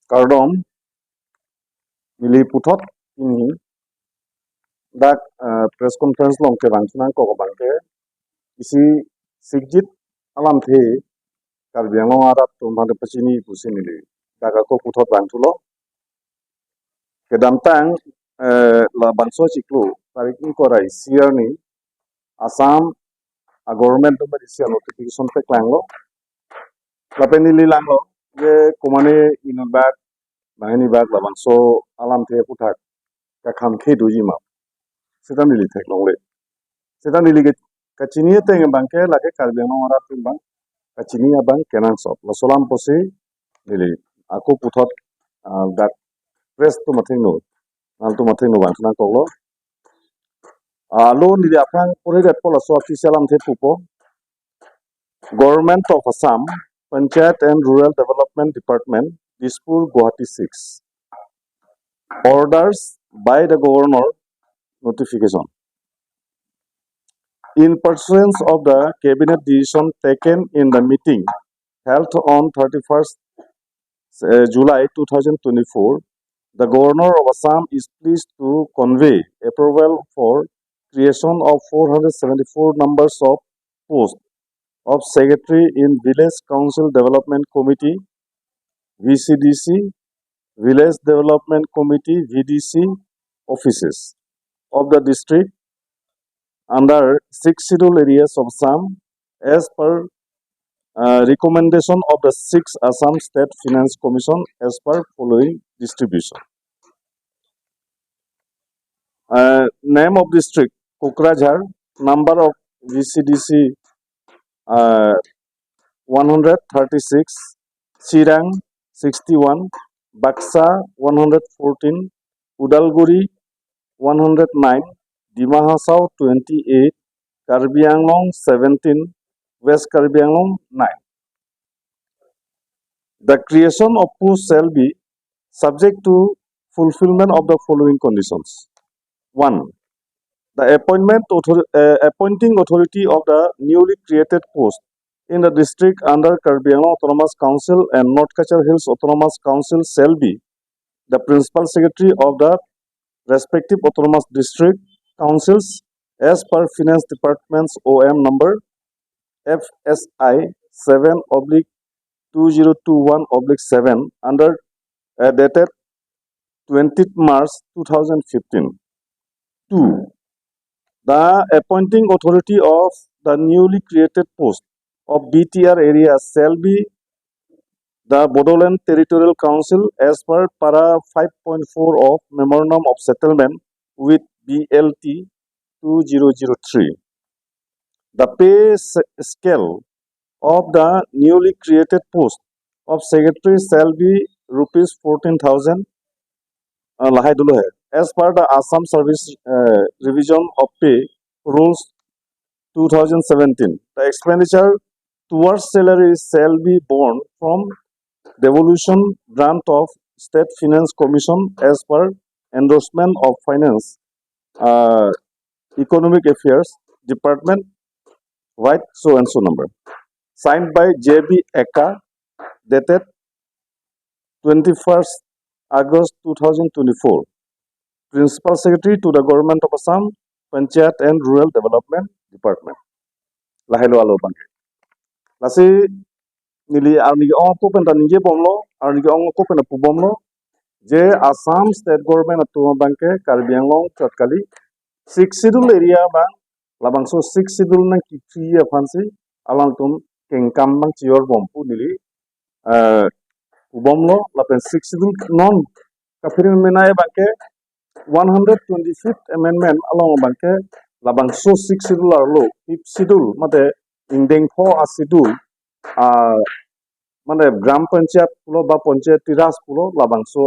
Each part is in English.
Kardom mili puthot ini dak press conference long ke bangchina ko bangke isi sigjit alam the karbiang arat tumbang de pachini pusinili daga ko puthot bangtulo ke damtang la banso chiklu tarikin korai siarni Assam a government to isia notification pe klanglo lapenili langlo je komane inobak bangani bak la banso alam the puthak ka kham khe dujima setan nili theklongle setan nili ke kachini teng bangke lake karbiang arat tumbang kachini abang kenang sop la solam posi nili aku puthot dak press to mathengno nal to mathengno bangkhana koklo lo nili apang pore gat pola so official am the pupo Government of Assam Panchayat and Rural Development Department Dispur Guwahati 6 orders by the governor notification in pursuance of the cabinet decision taken in the meeting held on 31st July 2024, the Governor of Assam is pleased to convey approval for creation of 474 numbers of posts of Secretary in Village Council Development Committee VCDC, Village Development Committee VDC offices of the district under 6 scheduled areas of Assam as per recommendation of the 6th Assam State Finance Commission as per following distribution. Name of district Kokrajhar, number of VCDC 136, Chirang 61, Baksa 114, Udalguri 109, Dima Hasao 28, Karbi Anglong 17, West Karbi Anglong 9. The creation of posts shall be subject to fulfillment of the following conditions. 1. The appointing authority of the newly created post in the district under Karbi Anglong Autonomous Council and North Kachar Hills Autonomous Council shall be the principal secretary of the respective autonomous district councils as per Finance Department's OM number FSI 7/2021/7 under dated 20th March 2015. 2. The appointing authority of the newly created post of BTR area shall be the Bodoland Territorial Council as per para 5.4 of Memorandum of Settlement with BLT 2003. The pay scale of the newly created post of secretary shall be rupees 14,000 as per the Assam Service Revision of Pay Rules 2017. The expenditure towards salary shall be borne from devolution grant of State Finance Commission as per endorsement of Finance Economic Affairs Department white so and so number signed by JB Eka dated 21st August 2024 Principal Secretary to the Government of Assam Panchayat and Rural Development Department lahelo alo bangke lasi nili arni ko penta nije bomlo arni ko penta pubomlo je Assam State Government atuma bangke Karbi Anglong chatkali 6 schedule area bang labangso 6 schedule nang kitri afansi alang tum kengkam bang cior bompu nili pubomlo lapen 6 schedule non kafirin menai bangke 125th amendment along bangke labangso 6 schedule arlo 5th schedule mate indeng pho asidul মানে গ্রাম পঞ্চায়েত পুলো বা পঞ্চায়েত রাজ পুলো লাবাংসো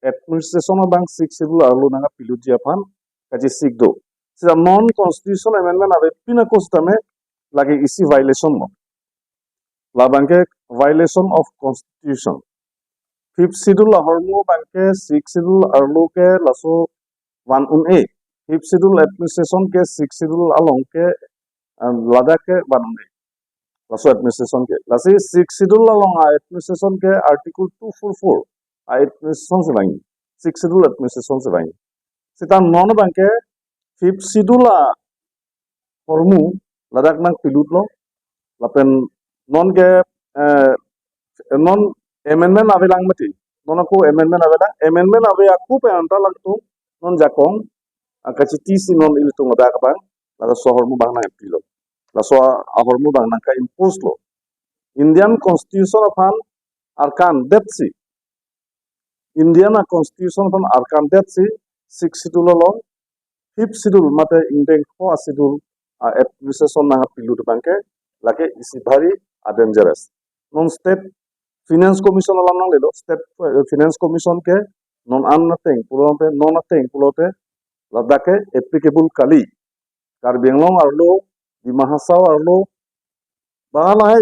administration bang 6 schedule arlo nanga pilutia phan kaji sikdo sida non constitution amendment ave pina kostame lagi isi violation mo labangke violation of constitution 5th schedule hormo bangke 6th schedule arlo ke laso 1 5th schedule administration ke 6th schedule along ke ladakh ke 1 laso administration ke lasi 6th schedule along administration ke article 244 administration sebangi six schedule administration sebangi sita non bangke fifth schedule hormu ladak nang pilut lo lapen non ke non amendment avelang mati non aku amendment aku pe anta lang tu non jakong kaci tisi non il tu ngada ka bang laga sohor mu bang na pilo la so ahor mu bang na ka impose lo Indian Constitution of an arkan depsi Indian Constitution of an arkan depsi six schedule lo fifth schedule mate indeng ko schedule administration na pilut bangke lage isi bhari dangerous non state finance commission alam nang lelo state finance commission ke non annathing pulote non nothing pulote ladake applicable kali Karbianglong arlo Dimahasau arlo bangalai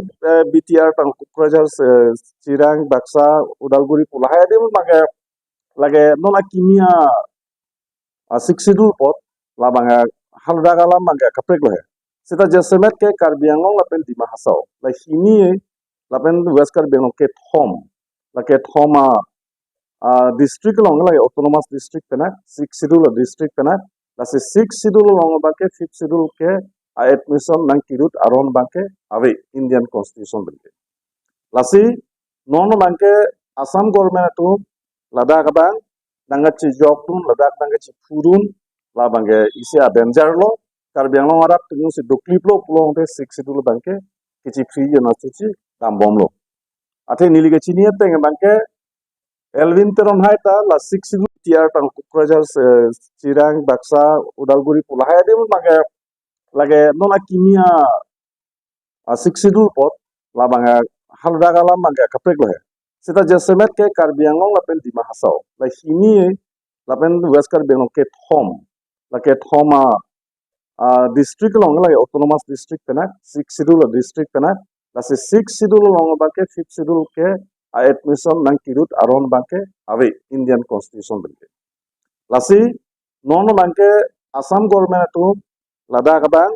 BTR tang Kukrajar Cirang Baksa Udalguri pulahai dia lage non akimia siksidul pot labanga haldagalam mangga kaprek lohe sita jesemet ke Karbianglong lapen Dimahasau la hini lapen West Karbianglong ke thom la ke thoma district long la autonomous district pena six schedule district pena la se six schedule long ba ke fifth schedule ke admission nang kirut aron ba ke ave Indian Constitution bente la si non bangke Assam government tu Ladakh bang dangat ci jokun Ladakh dangat ci furun la bangke isi danger lo Karbianglong arak tu si doklip lo pulong te six schedule bangke kici free na ci dambom lo ate nili ke chini te bangke Elvin teron hai ta la six schedule tiar tang Kukrajar Cirang Baksa Udalguri pulahai dia lage non akimia six schedule pot labanga haldagalam mangga kaprek lohe sita jesemet ke Karbianglong lapen Dimahasau la hini lapen West Karbianglong ke thom la ke thoma district long la autonomous district pena six schedule district pena la se six schedule long ba ke fifth schedule ke admission nang kirut aron ba ke ave Indian Constitution bente la si non bangke Assam government tu Ladakh bang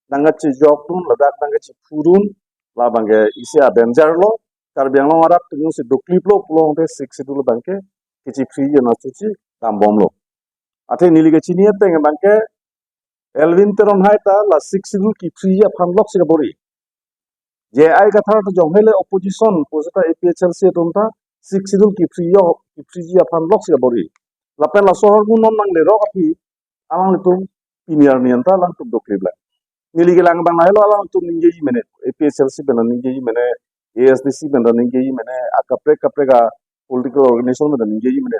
dangat ci jokun Ladakh dangat ci furun la bangke isi danger lo Karbianglong arak tu si doklip lo pulong te six schedule bangke kici free na ci dambom lo ate nili ke chini te bangke Elvin teron hai ta la six schedule ki free ya phan lok bori je ai katha to jonghele opposition posita APHLC tumta six schedule ki free ya phan lok bori lapen la sohor mu non nang le ro api alang itu piniar nianta lang tu doklip la nili ke lang bang lo alang tu ninge yi mene APHLC bena ninge yi mene ASDC bena ninge yi mene kapreka political organization bena ninge yi mene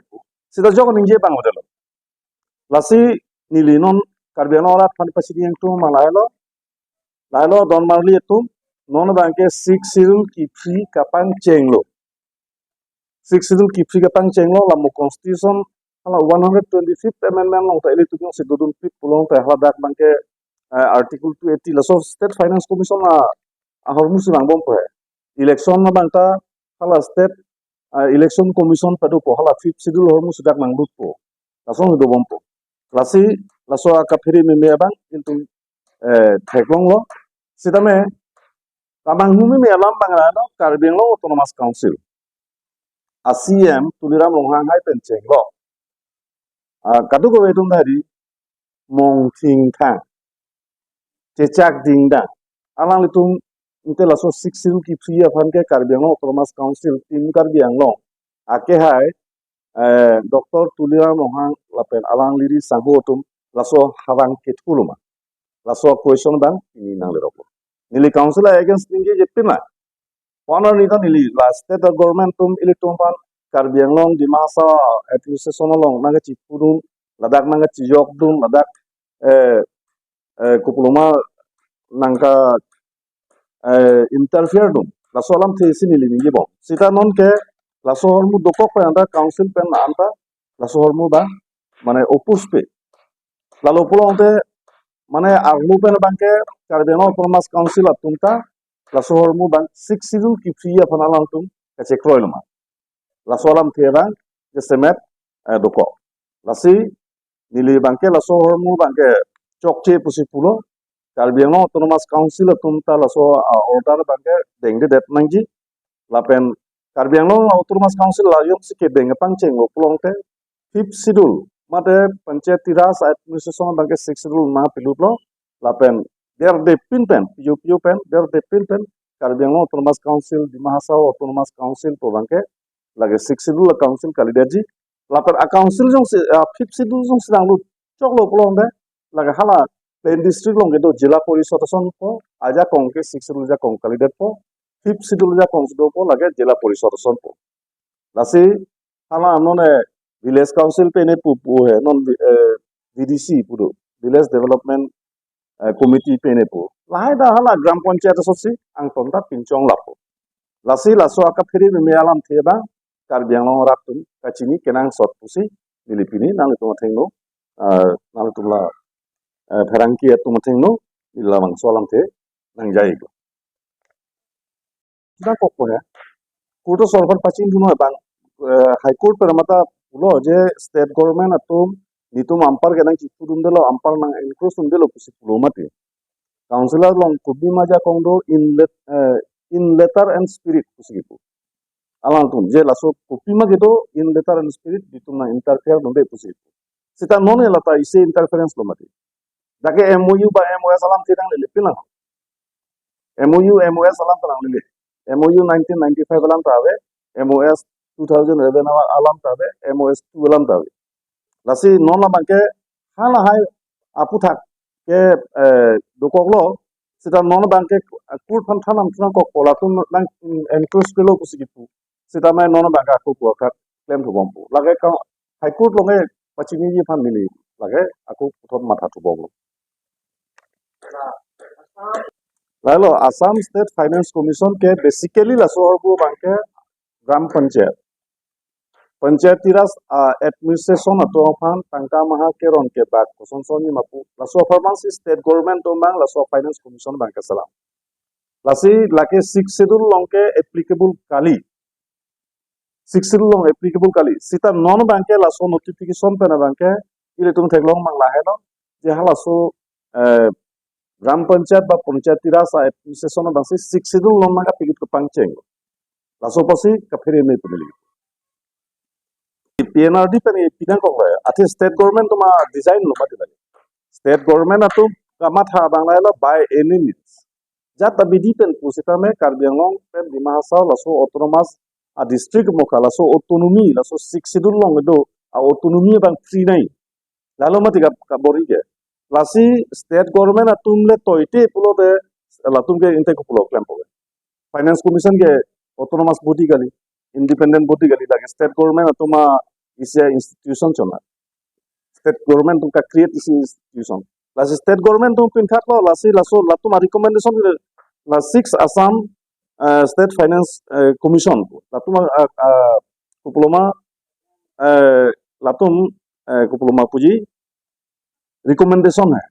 sida jog ninge bang modelo lasi nili non Karbianglong ora phan pasidi yang tu lailo don marli itu non bangke six schedule ki free kapang chenglo six schedule ki free kapang chenglo lamu constitution ala 125th amendment long ta ile tu si dudun pit pulong ta hadak bangke article 280 la so state finance commission hormu si bang bom pe election na bangta hala state election commission padu po hala fifth schedule hormu sudak nang lut po lasong do bom po lasi laso ka phiri me bang কিন্তু theklong lo sidame tamang humi me alam bang la Karbianglong autonomous council ACM tuliram longhang hai pen cheng lo kadu ko betung dari mong ting thang chechak ding da alang litung inte laso six schedule ki free afan ke Karbianglong autonomous council tim Karbianglong ake hai Dr. Tuliram longhang lapen alang liri sangho tum laso hawang ketkuluma laso question bang ini nang leropo nili council against ninge jepina honor ni kan nili last state government tum ili tumpan Karbianglong Dimahasau administration long naga cipurun Ladakh naga cijok dun Ladakh kupuluma nangka interfere dun laso alam thesi nili ninge bom sita non ke laso hormu dokok pe anda council pen anda laso hormu ba mane opus pe lalu pulong te mane arlu pen bangke Karbianglong autonomous council atumta laso hormu bang six schedule ki free apanalang tum kache kroilma laso alam theba je semet doko lasi nili bangke laso hormu bangke chokche pusi pulo Karbianglong autonomous council atumta laso order bangke dengde det nangji lapen Karbi Anglong Autonomous Council la yok si ke beng pangcheng lo pulong te fifth schedule mate panchayati raj administration bangke sixth schedule ma piluplo lapen der de pinpen piu pen der de pinpen Karbi Anglong Autonomous Council di Mahasau Autonomous Council po bangke lage sixth schedule council kalidaji lapen a council jong fifth schedule jong sidang lu chok lo pulong te lage hala plain district long do jila porishod son po aja kong ke sixth schedule ja kong kalidat po fifth schedule ja kong do po lage jila porishod son po lasi hala none village council pe ne pu hai non VDC puro village development committee pe ne pu lahai da hala gram panchayat sosi ang tonta pinchong lapo lasi laso aka phiri me alam theba Karbi Anglong raptum kachini kenang sot pusi nilipini nang tu mathengno nang tumla pherangke tu mathengno ilamang solam the nang jai ko da kokko ya kurto solver pachin duno bang high court peramata pulo je state government atum nitum ampar gedang chipudum delo ampar nang increase dum delo pusi pulo mate councilor long kubi maja kongdo in letter and spirit pusi gitu alang tum je laso kubi ma gitu in letter and spirit ditum na interfere dum de pusi gitu sita non lata ise interference lo mate dake MOU ba MOS alam tidang le pina MOU MOS alam tanang le MOU 1995 alam tawe MOS 2011 alam tawe MOS 2 alam tawe lasi non la bangke hala hai aputhak ke dokoklo sita non bangke kur phan thanam thna ko kola tum nang encourage kelo kusigipu sita mai non bangka ko ko ka claim thu bompu lage ka high court longe pachini ji phan mili lage aku prothom matha thu bomlo lalo Assam State Finance Commission ke basically laso orbu bangke gram panchayat Panchayati Raj administration atofan tangka maha ke ron ke bak kosonsoni mapu laso performance state government tomang laso finance commission bangka salam lasi lake six schedule longke applicable kali six schedule long applicable kali sita non bangke laso notification pena bangke ile tum theklong mang lahe no je halaso gram panchayat ba Panchayati Raj administration bangsi six schedule long naga pilut ke pangcheng laso pasi kaphere me pemili PNRD pen pinang kok la ati state government ma design lo mati lagi state government atu kamat ha bangla lo by any means jat abidi pen pusita me Karbi Anglong pen di Mahasau laso autonomous a district moka laso autonomy laso six schedule long do a autonomy bang free nai lalo mati ka bori ke lasi state government atum le toite pulo de latum ke inte ko pulo claim hobe finance commission ke autonomous body gali independent body gali lagi state government atuma isi institution chona state government tum ka create isi institution lasi state government tum pin thak lo lasi laso latum recommendation la six Assam state finance commission latum kuploma latum kuploma puji recommendation hai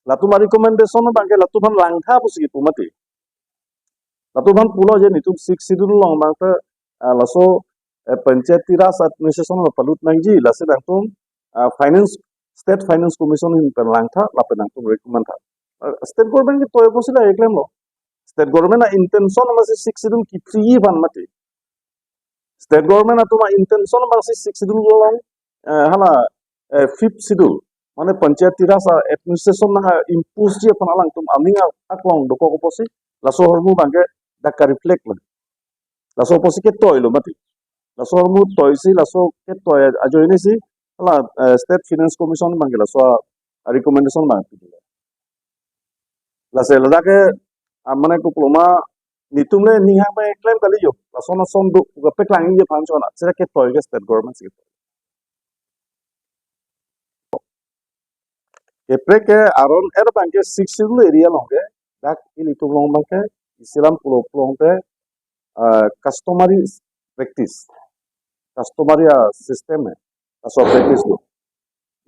latum recommendation bangke latum langtha pusi pumati latum pulo je nitum six schedule long bangte laso Panchayati Raj administration lo palut nangji lasi nangtum finance state finance commission in penlangtha lapen nangtum recommend tha state government ki toy posila eklem lo state government na intention masi six schedule ki free ban mati state government atuma intention masi six schedule long hala fifth schedule mane Panchayati Raj administration na impose je panalang tum aminga aklong doko ko posi laso hormu bangke daka reflect lo laso posi ke toy lo mati laso hormu toy si laso ke toy ajo ini si hala state finance commission bangke laso recommendation bang lase lada ke mane ko ploma nitumle niha me claim kali yo laso na som do ko pe klang je phan chona sira ke toy ke state government si Kepre ke aron bangke six schedule area longe dak ini tu long bangke isilam pulo pulo te customary practice customary system hai aso practice lo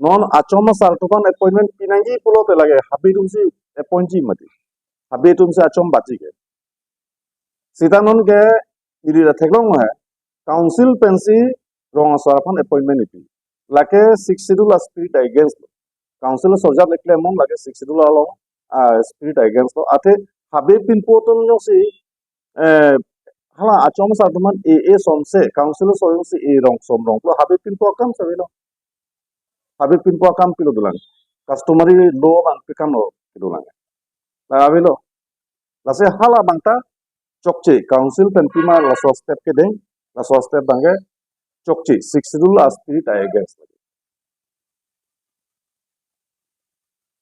non achoma sartukan appointment pinangi pulo te lage habitum si appointee mati habitum si achom bachi ke sitanon ke iri ratheklong hai council pensi rong asaraphan appointment ipi lake six schedule spirit against council sorja lekle mong lage six schedule alo spirit against lo ate habe pin potom no si hala acom sa teman e somse council soyong si e rong som rong lo habe pin po kam sabelo habe pin po kam pilo dulang customary law bang pikan o dulang la abelo la se hala bangta chokche council pen pima la so step ke deng la so step bange chokche six rule as spirit I guess